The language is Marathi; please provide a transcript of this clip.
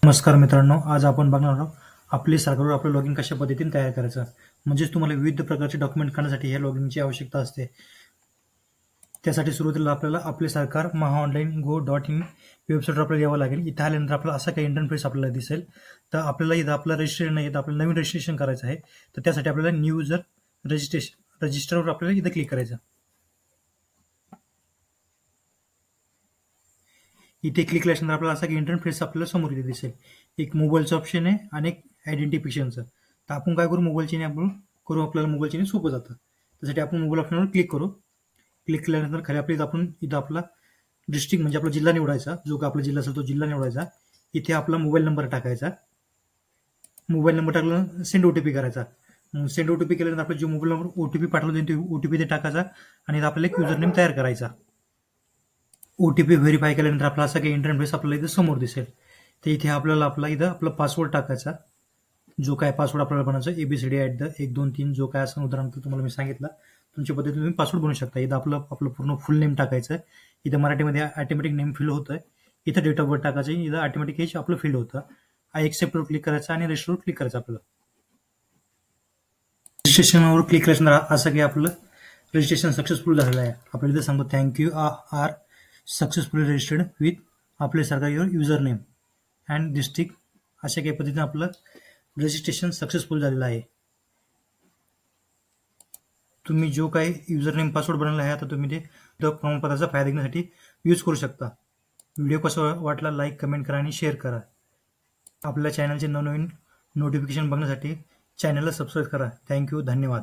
नमस्कार मित्रांनो, आज आपण बघणार आहोत आपली सरकारवर आपलं लॉगिन कशा पद्धतीने तयार करायचं. म्हणजेच तुम्हाला विविध प्रकारचे डॉक्युमेंट करण्यासाठी ह्या लॉगिनची आवश्यकता असते. त्यासाठी सुरुवातीला आपल्याला आपले सरकार mahaonline.go.in वेबसाईटवर आपल्याला यावं लागेल. इथं आल्यानंतर आपल्याला असा काही इंटरफेस आपल्याला दिसेल. तर आपल्याला इथं आपलं रजिस्ट्रेशन नाही, आपल्याला नवीन रजिस्ट्रेशन करायचं आहे. तर त्यासाठी आपल्याला न्यू युजर रजिस्टरवर आपल्याला इथं क्लिक करायचं. इथे क्लिक केल्यानंतर आपल्याला असा की इंटरफेस आपल्याला समोर इथे दिसेल. एक मोबाईलचं ऑप्शन आहे आणि एक आयडेंटिफिकेशनचं. तर आपण काय करू, मोबाईलची आपण करू, आपल्याला मोबाईलची सोपं जातं. त्यासाठी आपण मोबाईल ऑप्शनवर क्लिक करू. क्लिक केल्यानंतर खाली आपल्या इथं आपला डिस्ट्रिक्ट म्हणजे आपला जिल्हा निवडायचा. जो का आपला जिल्हा असेल तो जिल्हा निवडायचा. इथे आपला मोबाईल नंबर टाकायचा. मोबाईल नंबर टाकल्यानंतर सेंड ओटीपी करायचा. सेंड ओटीपी केल्यानंतर आपला जो मोबाईल नंबर ओटीपी पाठवला तो ओटीपी ते टाकायचा आणि आपल्याला एक युजर नेम तयार करायचा. ओटीपी व्हेरीफाय केल्यानंतर आपला असा काही इंटरफेस आपल्याला इथं समोर दिसेल. तर इथे आपल्याला आपला पासवर्ड टाकायचा. जो काय पासवर्ड आपल्याला बनायचा ABCD@123 जो काय असं उदाहरण तुम्हाला मी सांगितलं. तुमच्या पद्धतीने तुम्ही पासवर्ड बनवू शकता. इथं आपलं पूर्ण फुल नेम टाकायचं. इथं मराठीमध्ये ऑटोमॅटिक नेम फिल होतं. इथं डेट ऑफ बर्थ टाकायचं. इथं ऑटोमॅटिक एज आपलं फिल होतं. आय एक्सेप्टवर क्लिक करायचं आणि रजिस्टरवर क्लिक करायचं. आपल्याला रजिस्ट्रेशनवर क्लिक केल्यानंतर असं की आपलं रजिस्ट्रेशन सक्सेसफुल झालेलं आहे. आपल्याला इथं सांगतो thank you are successfully registered with Aaple Sarkar user name and district. अशा काही पद्धतीने आपलं रजिस्ट्रेशन सक्सेसफुल झालेलं आहे. तुम्ही जो काही युजर नेम पासवर्ड बनवला आहे आता तुम्ही ते प्रमाणपत्राचा फायदा घेण्यासाठी यूज करू शकता. व्हिडिओ कसा वाटला लाईक कमेंट करा आणि शेअर करा. आपल्या चॅनलचे नवनवीन नोटिफिकेशन बघण्यासाठी चॅनलला सबस्क्राईब करा. थँक्यू, धन्यवाद.